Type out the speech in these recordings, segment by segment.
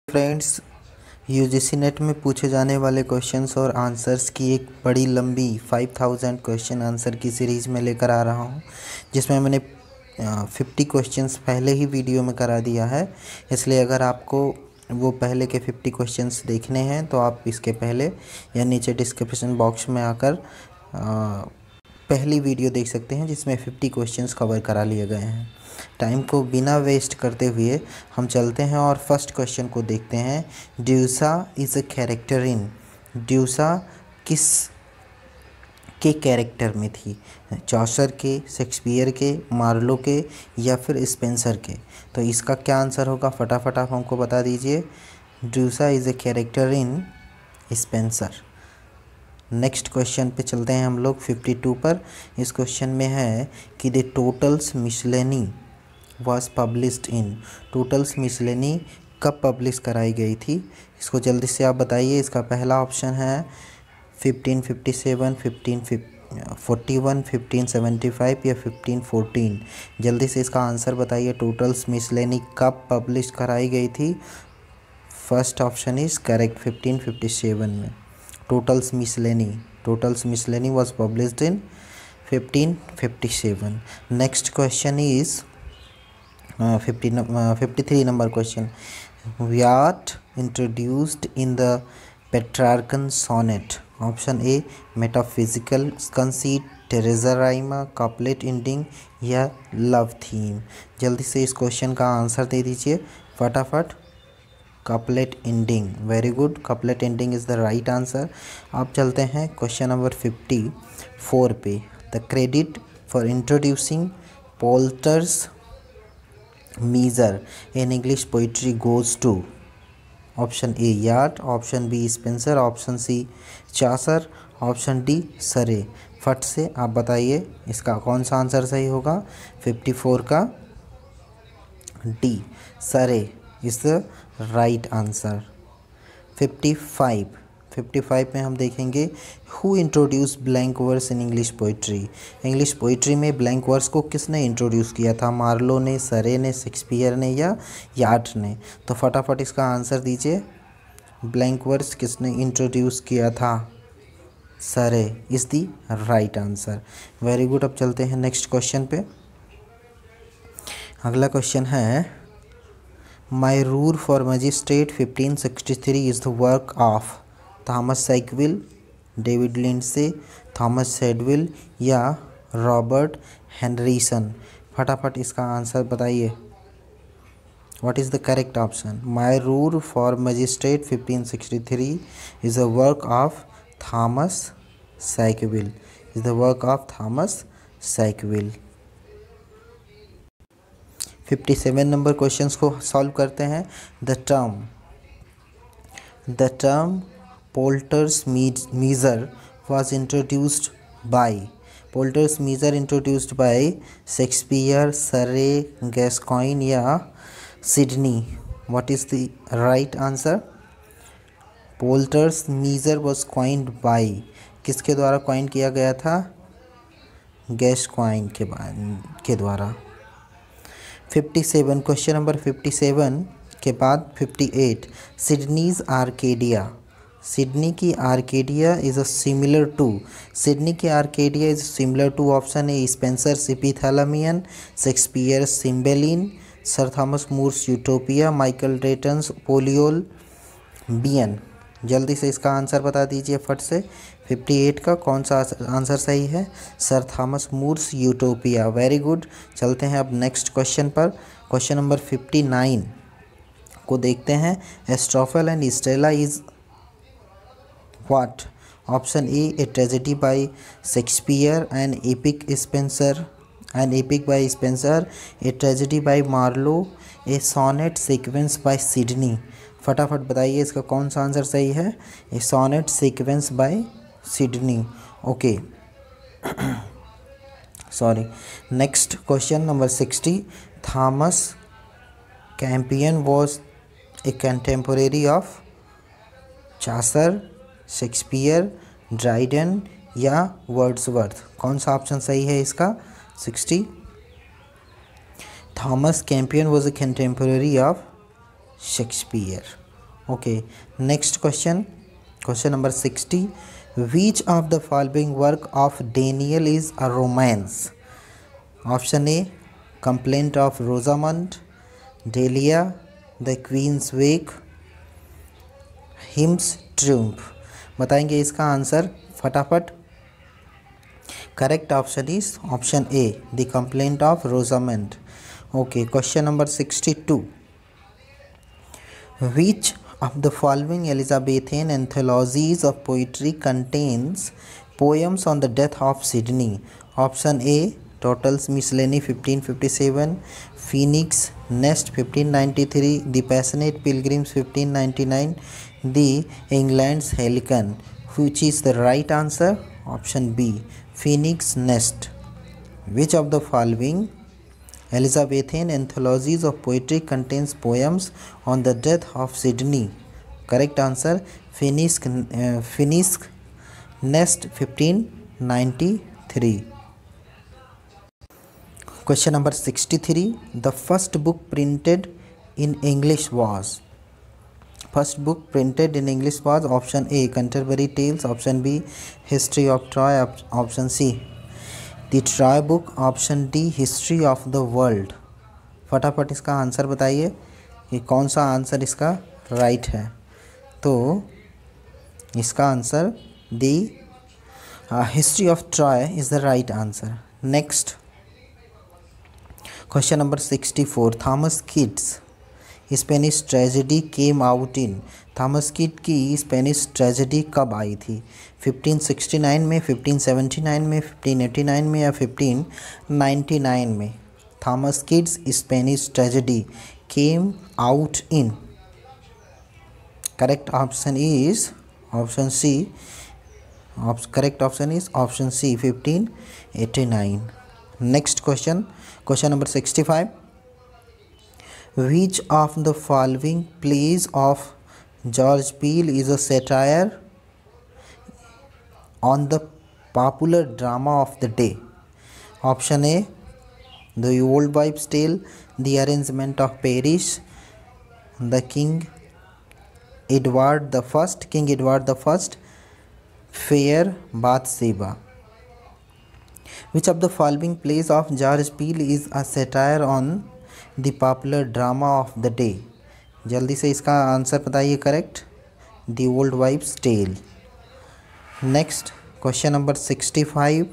Friends, UGC net में पूछे जाने वाले क्वेश्चंस और आंसर्स की एक बड़ी लंबी 5000 क्वेश्चन आंसर की सीरीज़ में लेकर आ रहा हूं, जिसमें मैंने 50 क्वेश्चंस पहले ही वीडियो में करा दिया है। इसलिए अगर आपको वो पहले के 50 क्वेश्चंस देखने हैं तो आप इसके पहले या नीचे डिस्क्रिप्शन बॉक्स में आकर पहली वीडियो देख सकते हैं, जिसमें 50 क्वेश्चंस कवर करा लिए गए हैं। टाइम को बिना वेस्ट करते हुए हम चलते हैं और फर्स्ट क्वेश्चन को देखते हैं। ड्यूसा इज़ अ कैरेक्टर इन। ड्यूसा किस के कैरेक्टर में थी? चौसर के, शेक्सपियर के, मार्लो के या फिर स्पेंसर के? तो इसका क्या आंसर होगा, फटाफट आप हमको बता दीजिए। Duessa is a character in Spenser. Next question पे चलते हैं हम लोग 52 पर। इस क्वेश्चन में है कि the Tottel's Miscellany was published in. Tottel's Miscellany कब पब्लिश कराई गई थी? इसको जल्दी से आप बताइए। इसका पहला ऑप्शन है 1557, 1541, 1575 या 1514। जल्दी से इसका आंसर बताइए। टोटल्स मिसलेनी कब पब्लिश कराई गई थी? फर्स्ट ऑप्शन इज़ करेक्ट, 1557 में। Tottel's Miscellany was published in 1557. Next question is 53 number question. What introduced in the Petrarchan sonnet? Option A metaphysical conceit, Teresa rhyme, couplet ending या love theme? जल्दी से इस question का answer दे दीजिए फटाफट। Couplet ending, very good, couplet ending is the right answer. आप चलते हैं क्वेश्चन नंबर 54 पे। The credit for introducing poulter's measure in English poetry goes to. Option A Wyatt, option B Spenser, option C Chaucer, option D Surrey. फट से आप बताइए इसका कौन सा आंसर सही होगा। 54 का डी सरे इज़ द राइट आंसर। 55 में हम देखेंगे who introduce blank verse in English poetry. English poetry में ब्लैंक वर्स को किसने इंट्रोड्यूस किया था? मार्लो ने, सरे ने, शेक्सपियर ने या यार्ड ने? तो फटाफट इसका आंसर दीजिए। ब्लैंक वर्स किसने इंट्रोड्यूस किया था? Surrey is the right answer. Very good. अब चलते हैं नेक्स्ट क्वेश्चन पे। अगला क्वेश्चन है mirror for magistrate 1563 is the work of Thomas Sackville, David Lindsay, Thomas Sedwill या रॉबर्ट हेनरिसन? फटाफट इसका आंसर बताइए। What is the correct option? Mirror for magistrate 1563 is the work of Thomas Sackville. Is the work of Thomas Sackville. 57 number questions को solve करते हैं। The term poulter's measure was introduced by Shakespeare, Surrey, Gascoigne या Sidney? What is the right answer? Poulter's measure was coined by, किसके द्वारा coin किया गया था? गैस्कॉइन के द्वारा। 57 क्वेश्चन नंबर 57 के बाद 58 सिडनीज़ आर्केडिया। सिडनी की Arcadia is similar to option A Spenser Epithalamion, Shakespeare Cymbeline, Sir Thomas More's Utopia, Michael Drayton's Polyolbion. जल्दी से इसका आंसर बता दीजिए फट से। 58 का कौन सा आंसर सही है? Sir Thomas More's Utopia. Very good. चलते हैं अब नेक्स्ट क्वेश्चन पर। क्वेश्चन नंबर 59 को देखते हैं। Astrophel and Stella is what? Option A tragedy by Shakespeare, an epic by Spenser, a tragedy by Marlowe, a sonnet sequence by Sidney? फटाफट बताइए इसका कौन सा आंसर सही है। A sonnet sequence by Sidney. Okay, sorry. Next question number 60 Thomas Campion was a contemporary of Chaucer, Shakespeare, Dryden या Wordsworth? कौन सा ऑप्शन सही है इसका? 60 Thomas Campion was a contemporary of Shakespeare. Okay, next question, question number 60, which of the following work of Daniel is a romance? Option A Complaint of Rosamond, Delia, the Queen's Wake, Hymen's Triumph. बताएंगे इसका answer फटाफट। Correct option is option A the Complaint of Rosamond. Okay, question number 62, which of the following Elizabethan anthologies of poetry contains poems on the death of Sydney? Option A Total's Miscellany 1557, Phoenix Nest 1593, The Passionate Pilgrims 1599, The England's Helicon. Which is the right answer? Option B Phoenix Nest. Which of the following Elizabethan anthologies of poetry contains poems on the death of Sydney? Correct answer Phoenix Nest 1593. Question number 63, the first book printed in English was? First book printed in English was option A Canterbury Tales, option B History of Troy, option C the Troy book, option D history of the world. फटाफट इसका answer बताइए कि कौन सा answer इसका right है। तो इसका answer the history of Troy is the right answer. Next question number 64, Thomas Kyd's Spanish Tragedy came out in? Thomas kid की स्पेनिश ट्रेजेडी कब आई थी? 1569 में, 1579 में, 1589 में या 1599 में? Thomas Kyd's Spanish Tragedy came out in? Correct option is option C. Correct option is option C 1589। Next question, question number 65, which of the following plays of George Peele is a satire on the popular drama of the day? Option A The Old Wives' Tale, The Arrangement of Paris, The King Edward the First, Fair Bathsheba. Which of the following plays of George Peele is a satire on the popular drama of the day? जल्दी से इसका answer बताइए। Correct the Old Wives Tale. Next question number 65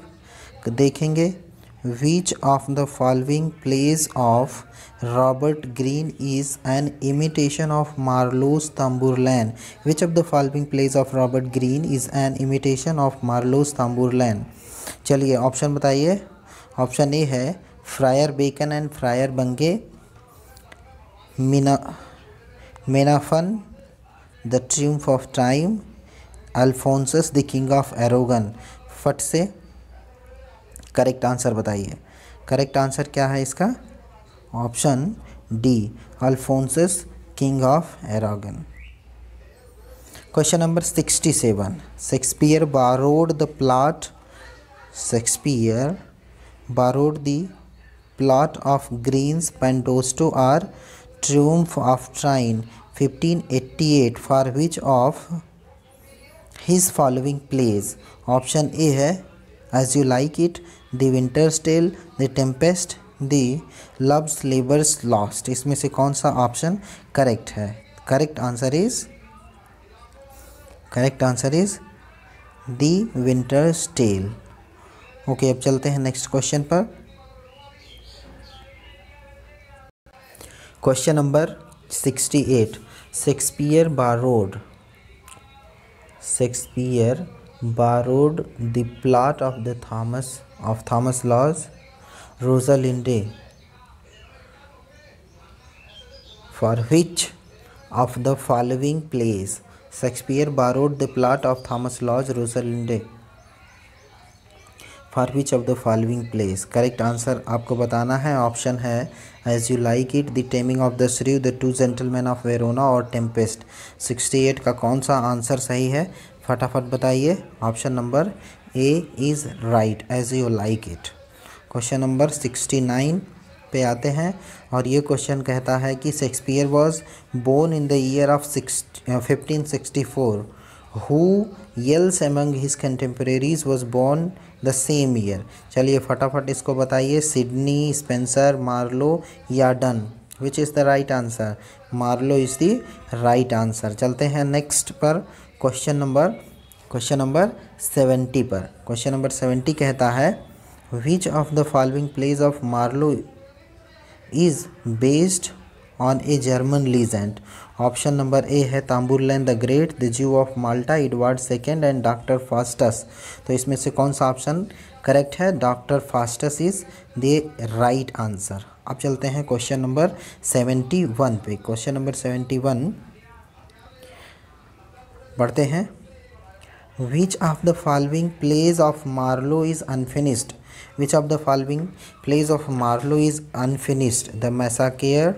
देखेंगे, which of the following plays of Robert Greene is an imitation of Marlowe's Tamburlaine? Which of the following plays of Robert Greene is an imitation of Marlowe's Tamburlaine? चलिए option बताइए। Option A है fryer bacon and Friar Bungay, Menaphon the triumph of time, Alphonsus the king of Aragon. फट से correct answer बताइए। Correct answer क्या है इसका? Option D Alphonsus king of Aragon. Question number 67, Shakespeare borrowed the plot of Green's Pantosto or Triumph of Tyne 1588 for which of his following plays? Option A है As You Like It, The Winter's Tale, The Tempest, The Love's Labour's Lost। इसमें से कौन सा option correct है? Correct answer is The Winter's Tale। Okay, अब चलते हैं next question पर। Question number 68, Shakespeare borrowed the plot of Thomas Law's Rosalinde for which of the following plays? Shakespeare borrowed the plot of Thomas Law's Rosalinde for which of the following plays? Correct answer आपको बताना है। Option है As you like It, the Taming of the Shrew, the Two Gentlemen of Verona और Tempest. 68 का कौन सा answer सही है? फटाफट बताइए। Option number A is right, As you like It. Question number 69 पे आते हैं और ये क्वेश्चन कहता है कि Shakespeare was born in the year of 1564। Who else among his contemporaries was born the same year. चलिए फटाफट इसको बताइए, सिडनी, स्पेंसर, मार्लो या Donne, which is the right answer. Marlowe is the right answer. चलते हैं next पर, question number 70 पर। Question number 70 कहता है which of the following plays of Marlowe is based on a German legend. Option number A है Tamburlaine the Great, the Jew of Malta, Edward Second and Doctor Faustus. तो इसमें से कौन सा option correct है? Doctor Faustus is the right answer. अब चलते हैं क्वेश्चन नंबर 71 पे। क्वेश्चन नंबर 71 पढ़ते हैं। Which of the following plays of Marlowe is unfinished? Which of the following plays of Marlowe is unfinished? The Massacre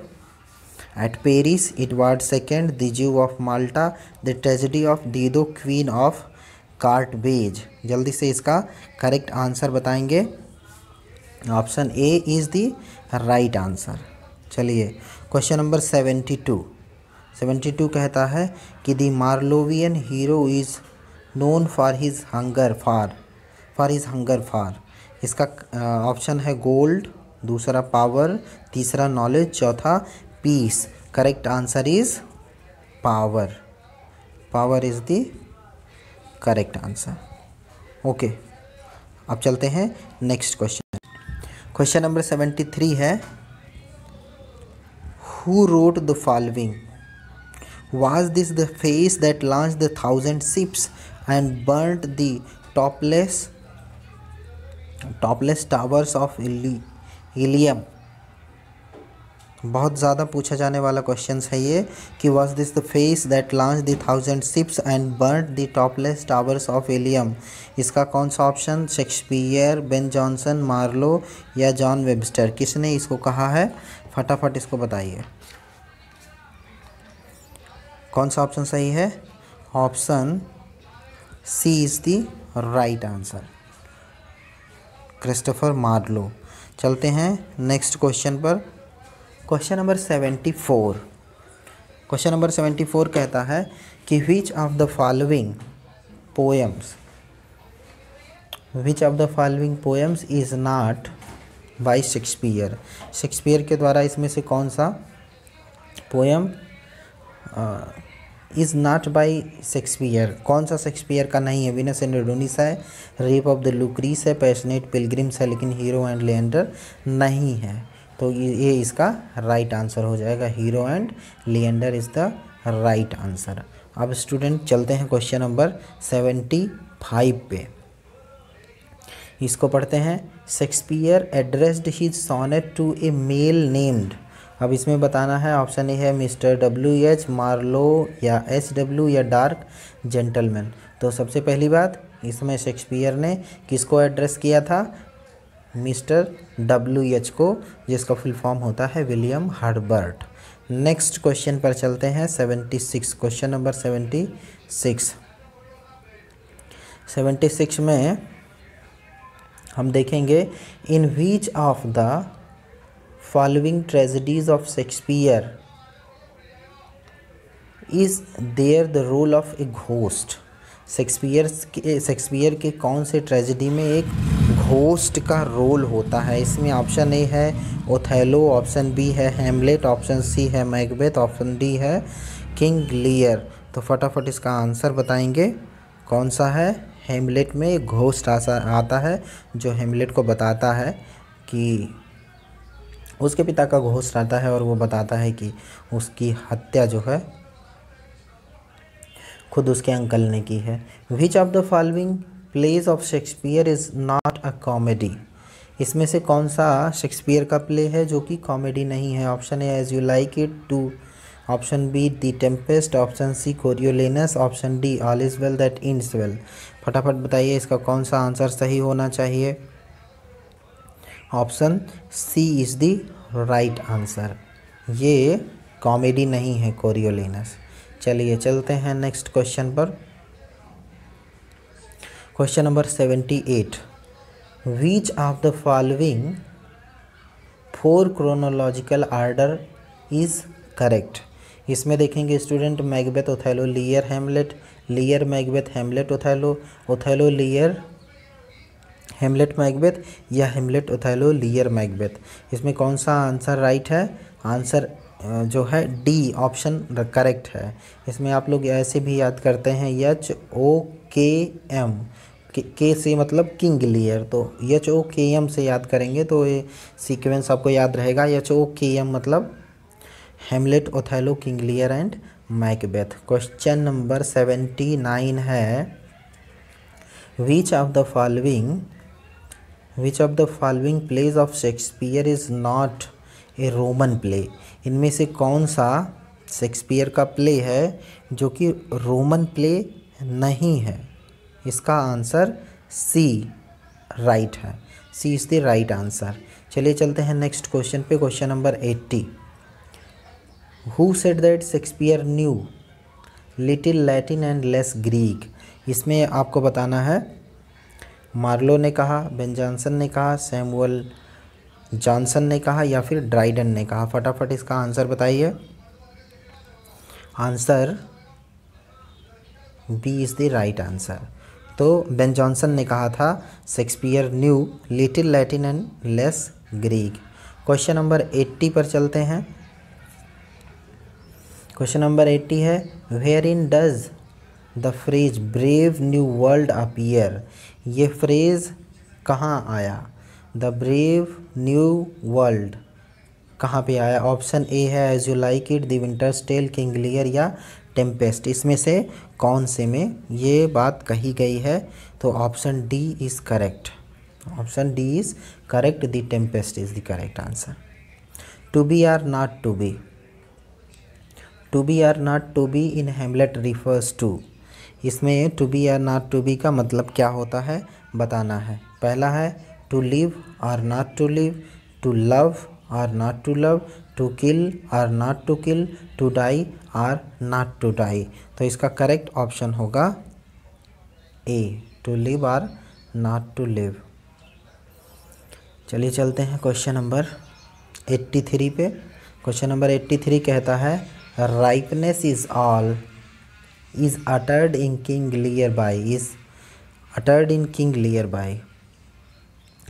at Paris, Edward II, The Jew of Malta, The Tragedy of Dido, Queen of Carthage। जल्दी से इसका correct answer बताएंगे। Option A is the right answer. चलिए question number 72 कहता है कि the Marlovian hero is known for his hunger for. इसका option है गोल्ड, दूसरा पावर, तीसरा नॉलेज, चौथा peace. Correct answer is power. Power is the correct answer. Okay, अब चलते हैं नेक्स्ट क्वेश्चन। क्वेश्चन नंबर 73 है who wrote the following. Was this the face that launched the 1,000 ships and burnt the topless towers of Ilium? बहुत ज़्यादा पूछा जाने वाला question है ये कि was this the face that launched the 1,000 ships and burnt the topless towers of Ilium? इसका कौन सा option? Shakespeare, Ben Jonson, Marlowe या जॉन वेबस्टर। किसने इसको कहा है? फटाफट इसको बताइए, कौन सा ऑप्शन सही है? Option C is the right answer, Christopher Marlowe. चलते हैं नेक्स्ट क्वेश्चन पर। Question number 74। क्वेश्चन नंबर 74 कहता है कि which of the following poems is not by Shakespeare. Shakespeare के द्वारा इसमें से कौन सा poem is not by Shakespeare? कौन सा शेक्सपियर का नहीं है? वीनस एंड एडोनिस है, रेप ऑफ द लुक्रीस है, पैशनेट पिलग्रिम्स है, लेकिन हीरो एंड लिएंडर नहीं है। तो ये इसका राइट आंसर हो जाएगा। Hero and Leander is the right answer. अब स्टूडेंट चलते हैं क्वेश्चन नंबर 75 पे। इसको पढ़ते हैं। Shakespeare addressed his sonnet to a male named. अब इसमें बताना है, ऑप्शन ए है मिस्टर WH, मार्लो या SW या डार्क जेंटलमैन। तो सबसे पहली बात, इसमें शेक्सपियर ने किसको एड्रेस किया था? मिस्टर WH को, जिसका फुल फॉर्म होता है विलियम हर्बर्ट। नेक्स्ट क्वेश्चन पर चलते हैं 76। क्वेश्चन नंबर 76 में हम देखेंगे in which of the following tragedies of Shakespeare is there the role of a ghost. Shakespeare के कौन से ट्रेजेडी में एक घोस्ट का रोल होता है? इसमें ऑप्शन ए है ओथेलो, ऑप्शन बी है हैमलेट, ऑप्शन सी है मैकबेथ, ऑप्शन डी है किंग लियर। तो फटाफट इसका आंसर बताएंगे, कौन सा है? हैमलेट में एक घोस्ट आता है जो हैमलेट को बताता है कि उसके पिता का घोस्ट आता है और वो बताता है कि उसकी हत्या जो है खुद उसके अंकल ने की है। Which of the following plays of Shakespeare is not a comedy. इसमें से कौन सा शेक्सपियर का प्ले है जो कि कॉमेडी नहीं है? Option A as you like it, two, option B the tempest, option C Coriolanus, option D all is well that ends well. फटाफट बताइए इसका कौन सा आंसर सही होना चाहिए? Option C is the right answer. ये कॉमेडी नहीं है कोरियोलेनस। चलिए चलते हैं नेक्स्ट क्वेश्चन पर। Question number 78। Which of the following four chronological order is correct. इसमें देखेंगे स्टूडेंट, मैकबेथ, ओथेलो, लियर, हेमलेट, लियर, मैकबेथ, हेमलेट, ओथेलो, ओथेलो, लियर, हेमलेट, मैकबेथ, या हेमलेट, ओथेलो, लियर, मैकबेथ। इसमें कौन सा आंसर राइट है? आंसर जो है डी ऑप्शन करेक्ट है। इसमें आप लोग ऐसे भी याद करते हैं, HOKM, के से मतलब किंग लियर, तो HOKM से याद करेंगे तो ये सीक्वेंस आपको याद रहेगा। HOKM मतलब Hamlet, Othello, King Lear and Macbeth. Question number 79 है, which of the following plays of Shakespeare is not a Roman play. इनमें से कौन सा शेक्सपियर का प्ले है जो कि रोमन प्ले नहीं है? इसका आंसर सी राइट है। सी इज़ द राइट आंसर। चलिए चलते हैं नेक्स्ट क्वेश्चन पे। Question number 80, who said that Shakespeare knew little Latin and less Greek. इसमें आपको बताना है, मार्लो ने कहा, बेन जॉनसन ने कहा, सैमुअल जॉनसन ने कहा, या फिर ड्राइडन ने कहा। फटाफट इसका आंसर बताइए। Answer B is the right answer. तो बेन जॉनसन ने कहा था Shakespeare knew little Latin and less Greek. Question number 80 पर चलते हैं। क्वेश्चन नंबर 80 है, where in does the phrase brave new world appear. ये फ्रेज कहाँ आया? द ब्रेव न्यू वर्ल्ड कहाँ पे आया? ऑप्शन ए है As you like It, the winters Tale, King Lear, या टेम्पेस्ट। इसमें से कौन से में ये बात कही गई है? तो option D is correct. Option D is correct, the tempest is the correct answer. To be or not to be, to be or not to be in Hamlet refers to. इसमें to be or not to be का मतलब क्या होता है बताना है। पहला है टू लिव और not to live, to love और not to love, to kill और not to kill, to die और नॉट टू डाई। तो इसका करेक्ट ऑप्शन होगा ए, टू लिव और नॉट टू लिव। चलिए चलते हैं क्वेश्चन नंबर 83 पे। क्वेश्चन नंबर 83 कहता है, ripeness is all is uttered in King Lear by, is uttered in King Lear by.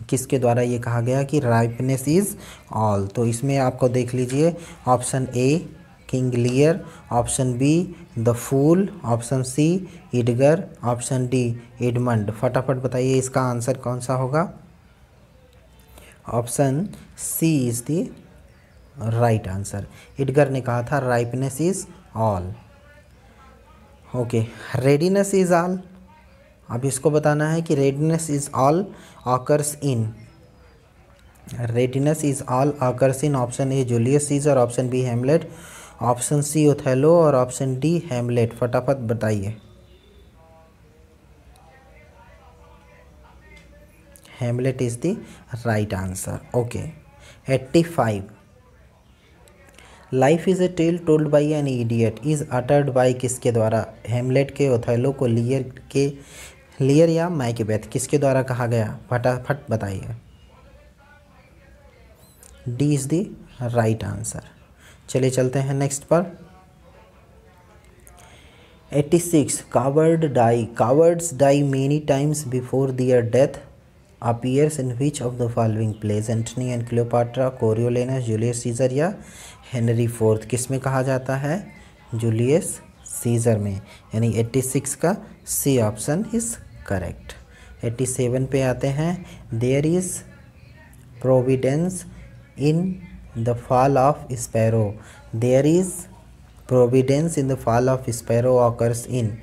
किसके द्वारा ये कहा गया कि राइपनेस इज ऑल? तो इसमें आपको देख लीजिए, option A King Lear, option B the fool, option C Edgar, option D Edmund. फटाफट बताइए इसका आंसर कौन सा होगा? Option C is the right answer. Edgar ने कहा था ripeness is all. Okay, readiness is all. अब इसको बताना है कि readiness is all occurs in, readiness is all occurs in option A Julius Caesar, option B Hamlet, option C Othello और option D हेमलेट। फटाफट बताइए। Hamlet is the right answer. Okay, 85, life is a tale told by an idiot is uttered by किसके द्वारा? हेमलेट के, Othello को, लियर के, लियर या Macbeth, किसके द्वारा कहा गया? फटाफट बताइए। D is the right answer. चलिए चलते हैं नेक्स्ट पर। 86, cowards die many times before their death appears in which of the following plays? Antony and Cleopatra, Coriolanus, Julius Caesar या हेनरी फोर्थ। किस में कहा जाता है? जूलियस सीजर में, यानी 86 का सी ऑप्शन इज करेक्ट। 87 पे आते हैं, there is providence in the fall of sparrow, there is providence in the fall of sparrow occurs in.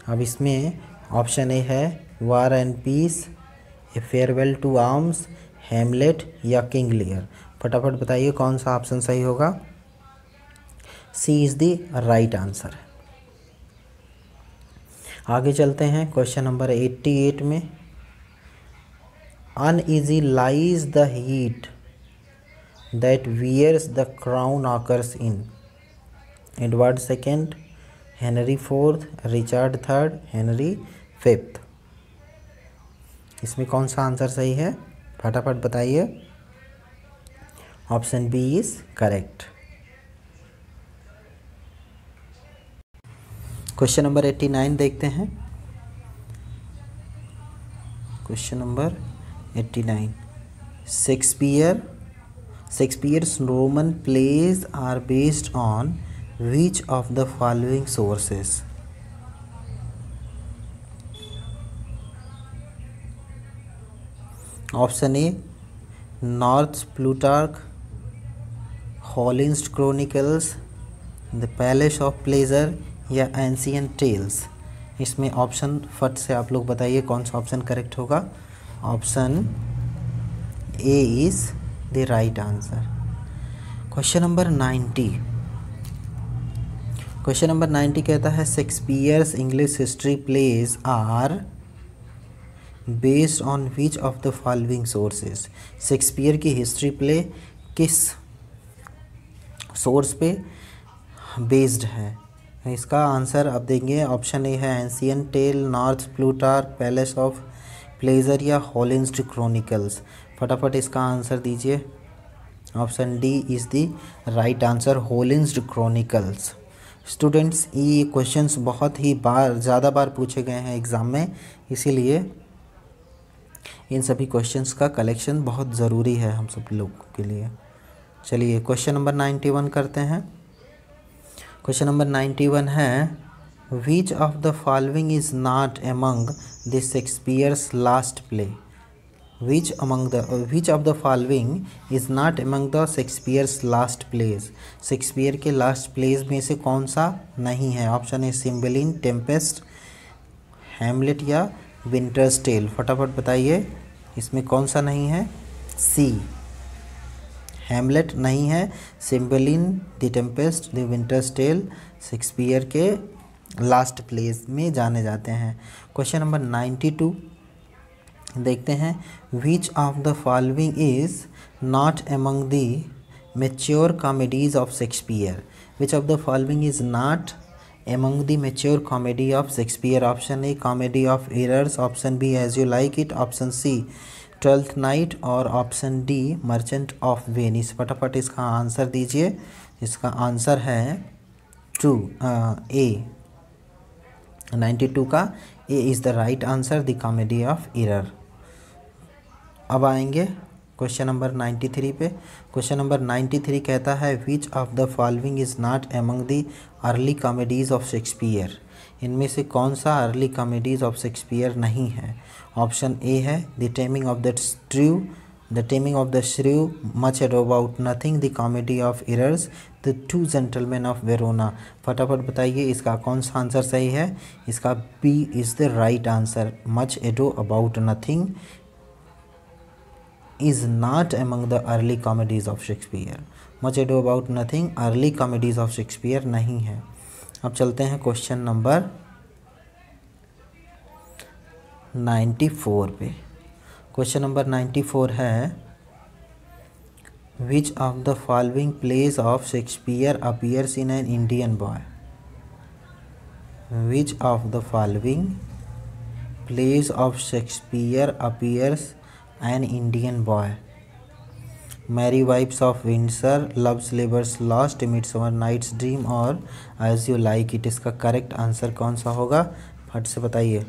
अब इसमें ऑप्शन ए है war and peace, a farewell to arms, Hamlet या King लियर। फटाफट बताइए कौन सा ऑप्शन सही होगा? C is the right answer. आगे चलते हैं क्वेश्चन नंबर 88 में। Uneasy lies the head that wears the crown occurs in? Edward Second, Henry Fourth, Richard Third, Henry Fifth. इसमें कौन सा आंसर सही है? फटाफट बताइए। Option B is correct. Question number 89 देखते हैं। Question number 89, Shakespeare's Roman plays are based on which of the following sources? Option A North Plutarch, Hollins chronicles, the palace of pleasure या एंशियंट टेल्स। इसमें option फट से आप लोग बताइए कौन सा ऑप्शन करेक्ट होगा। Option A is the right answer. Question number 90, question number 90 कहता है Shakespeare's English history plays are based on which of the following sources. Shakespeare की हिस्ट्री प्ले किस सोर्स पे बेस्ड है? इसका आंसर आप देंगे। ऑप्शन ए है ancient tale, North Plutarch, palace of pleasure या हॉलिन्स क्रॉनिकल्स। फटाफट इसका आंसर दीजिए। Option D is the right answer, Hollins chronicles. Students, ये क्वेश्चंस बहुत ही ज़्यादा बार पूछे गए हैं एग्ज़ाम में, इसीलिए इन सभी क्वेश्चंस का कलेक्शन बहुत ज़रूरी है हम सब लोगों के लिए। चलिए क्वेश्चन नंबर 91 करते हैं। क्वेश्चन नंबर 91 है which of the following is not among the Shakespeare's last play. Which of the following is not among the Shakespeare's last plays. Shakespeare के लास्ट प्लेज में से कौन सा नहीं है? Option A Cymbeline, Tempest, Hamlet या Winter's Tale. फटाफट बताइए इसमें कौन सा नहीं है? सी, हैमलेट नहीं है, Cymbeline, the tempest, the winters tale Shakespeare के लास्ट प्लेस में जाने जाते हैं। क्वेश्चन नंबर 92 देखते हैं। Which of the following is not among the mature comedies of Shakespeare. Which of the following is not among the mature comedy of Shakespeare? Option A comedy of errors, option B as you like it, option C twelfth night और option D merchant of Venice. फटाफट इसका answer दीजिए। इसका answer है ए, 92 का ए is the right answer, the Comedy of error. अब आएंगे question number 93 पे। क्वेश्चन नंबर 93 कहता है which of the following is not among the early comedies of Shakespeare. इनमें से कौन सा अर्ली कॉमेडीज़ ऑफ शेक्सपियर नहीं है? ऑप्शन ए है the Taming of the Shrew, Much Ado About Nothing, the Comedy of Errors, the Two Gentlemen of Verona. फटाफट बताइए इसका कौन सा आंसर सही है? इसका B is the right answer, Much Ado About Nothing is not among the early comedies of Shakespeare. Much Ado About Nothing early comedies of Shakespeare नहीं है। अब चलते हैं क्वेश्चन नंबर 94 पे। क्वेश्चन नंबर 94 है Which of the following plays of Shakespeare appears in an Indian boy? Which of the following plays of Shakespeare appears an Indian boy? Merry Wives of Windsor, Love's Labour's Lost, Midsummer Night's Dream और As You Like It। इसका correct answer कौन सा होगा? फट से बताइए।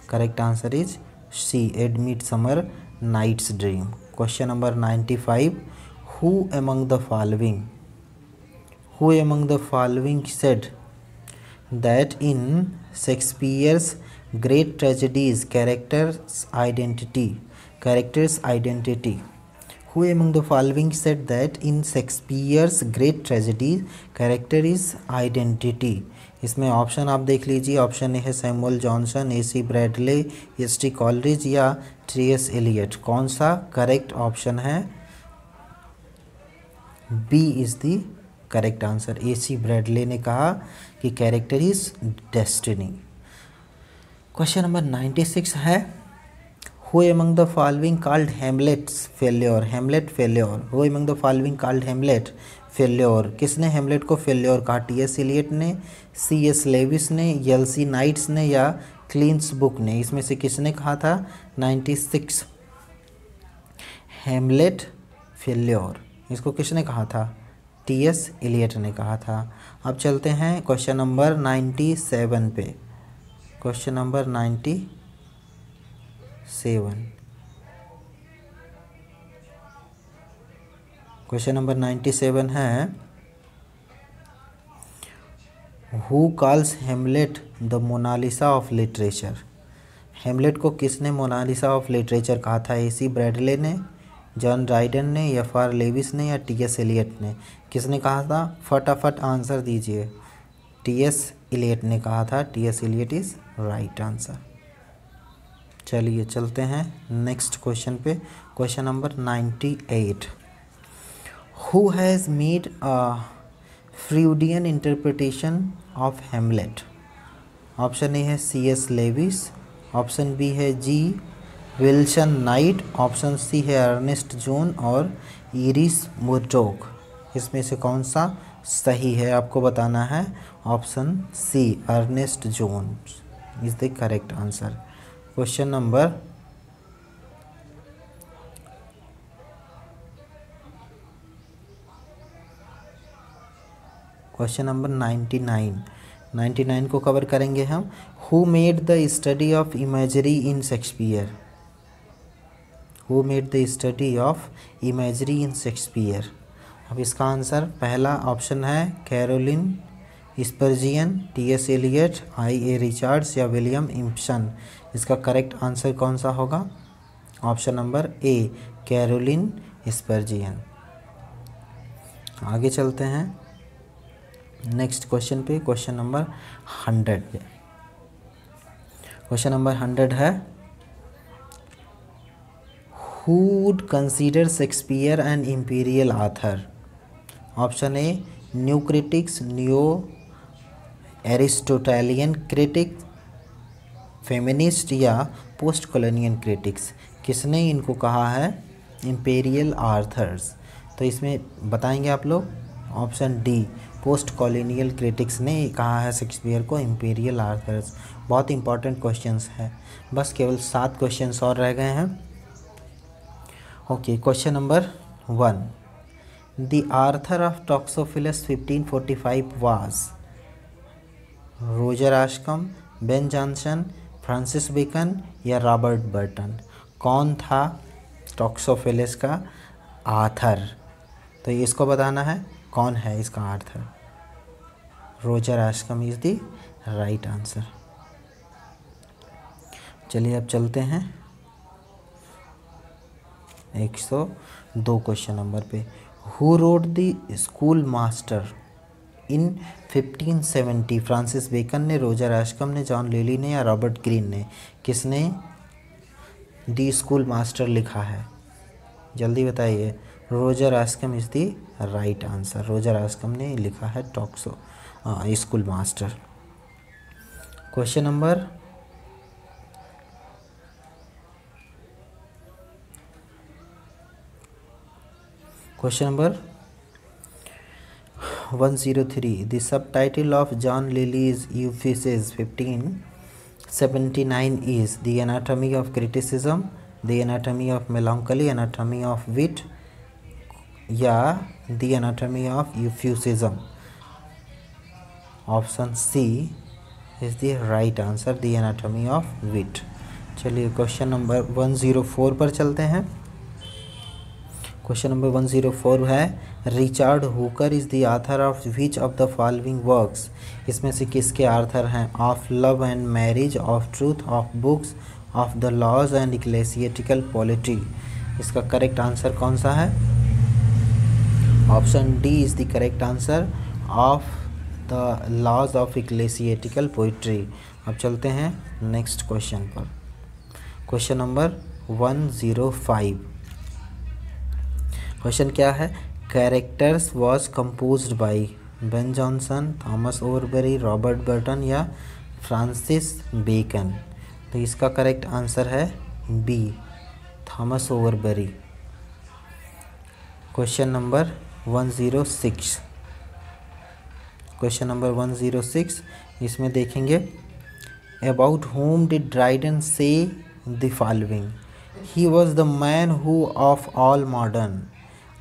Correct answer is C, a Midsummer Night's Dream. Question number 95 Who among the following said that in Shakespeare's great tragedies character's identity? Who among the following said that in Shakespeare's great tragedy character is identity? इसमें option आप देख लीजिए। Option A है Samuel Johnson, AC Bradley, ST Coleridge या T.S. Eliot. कौन सा correct option है? B is the correct answer. AC Bradley ने कहा कि character is destiny. Question number 96 है Who among the following called Hamlet's failure? Hamlet failure. Who among the following called Hamlet failure? किसने हेमलेट को failure कहा? T.S. Elliott ने, C.S. Levi's ने, L.C. Nights ने या क्लींस बुक ने? इसमें से किसने कहा था? 96 हेमलेट फेल्योर, इसको किसने कहा था? टी.एस. इलियट ने कहा था। अब चलते हैं क्वेश्चन नंबर 97 पे। Question number 97। क्वेश्चन नंबर 97 है, who calls Hamlet the Mona Lisa of literature? Hamlet को किसने मोनालिसा ऑफ लिटरेचर कहा था? ए.सी. ब्रैडले ने, जॉन ड्राइडन ने, एफ.आर. लेविस ने या टी.एस. इलियट ने? किसने कहा था? फटाफट आंसर दीजिए। टी.एस. इलियट ने कहा था। T S. Eliot is right answer. चलिए चलते हैं नेक्स्ट क्वेश्चन पे। Question number 98, who has made a Freudian interpretation of Hamlet? Option A है सी.एस. लेविस, ऑप्शन बी है G. Wilson Knight, option C है अर्नेस्ट जोन और इरिस मुर्डॉक। इसमें से कौन सा सही है आपको बताना है। Option C Ernest Jones is the correct answer. Question number question number 99 को कवर करेंगे हम। Who made the study of imagery in Shakespeare? Who made the study of imagery in Shakespeare? अब इसका आंसर पहला ऑप्शन है Caroline Spurgeon, T S. Eliot, I A. Richards या William Empson. इसका correct answer कौन सा होगा? Option number A Caroline Spurgeon. आगे चलते हैं नेक्स्ट क्वेश्चन पे। क्वेश्चन नंबर 100 पे। क्वेश्चन नंबर 100 है, who would consider Shakespeare an imperial author? Option A new critics, new एरिस्टोटेलियन critic, feminist या पोस्ट कॉलोनियल क्रिटिक्स। किसने इनको कहा है इम्पीरियल आर्थर्स? तो इसमें बताएंगे आप लोग। Option D post colonial critics ने कहा है शेक्सपियर को इम्पीरियल आर्थर्स। बहुत इंपॉर्टेंट क्वेश्चंस है, बस केवल 7 क्वेश्चंस और रह गए हैं। Okay, question number 1, the author of Toxophilus 1545 was? Roger Ascham, Ben Jonson, Francis Bacon या रॉबर्ट बर्टन? कौन था टॉक्सोफिलस का आर्थर? तो इसको बताना है कौन है इसका author. Roger Ascham is the right answer. चलिए अब चलते हैं 102 क्वेश्चन नंबर पे। Who wrote the school master in 1570? Francis Bacon ने, रोजर आश्कम ने, जॉन लिली ने या रॉबर्ट ग्रीन ने? किसने दी स्कूल मास्टर लिखा है? जल्दी बताइए। Roger Ascham is the right answer. Roger Ascham ने लिखा है school master. Question number 103, the subtitle of John Lilly's Ulysses 1579 is The Anatomy of Criticism, The Anatomy of Melancholy, Anatomy of Wit या The Anatomy of Euphuism? Option C is the right answer, The Anatomy of Wit। चलिए question number 104 पर चलते हैं। Question number 104 है, Richard Hooker is the author of which of the following works? इसमें से किसके author हैं? Of love and marriage, of truth, of books, of the laws and ecclesiastical polity. इसका करेक्ट आंसर कौन सा है? Option D is the correct answer, of the laws of ecclesiastical poetry. अब चलते हैं नेक्स्ट क्वेश्चन पर। Question number 105। Question क्या है? Characters was composed by Ben Jonson, Thomas Overbury, Robert Burton या फ्रांसिस बेकन? तो इसका करेक्ट आंसर है B Thomas Overbury. Question number 106। Question number 106 इसमें देखेंगे, about whom did Dryden say the following? He was the man who of all modern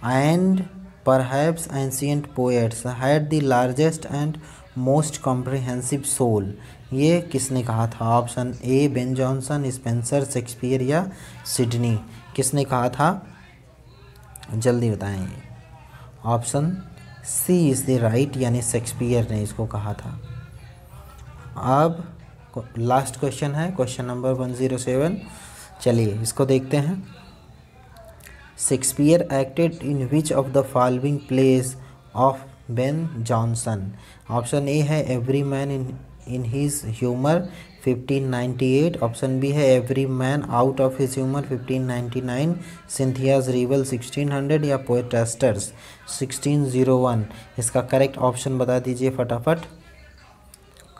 and perhaps ancient poets had the largest and most comprehensive soul. ये किसने कहा था? Option A Ben Jonson, Spenser, Shakespeare या Sidney. किसने कहा था? जल्दी बताएं। Option C is the right, यानी शेक्सपियर ने इसको कहा था। अब लास्ट क्वेश्चन है, क्वेश्चन नंबर 107। चलिए इसको देखते हैं। Shakespeare acted in which of the following plays of Ben Jonson? Option A है every man in his humour 1598, option B है every man out of his humour 1599, Cynthia's revels 1600 या पोएट्रस्टर्स 1601। इसका correct option बता दीजिए फटाफट।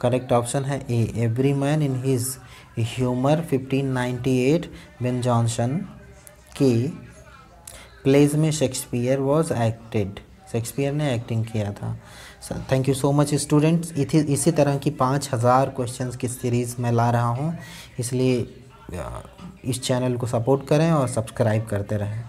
करेक्ट ऑप्शन है A every man in his humour 1598। Ben Jonson के plays में शेक्सपियर वॉज एक्टेड, शेक्सपियर ने एक्टिंग किया था। Thank you so much students. इसी तरह की 5000 क्वेश्चंस की सीरीज़ मैं ला रहा हूँ, इसलिए इस चैनल को सपोर्ट करें और सब्सक्राइब करते रहें।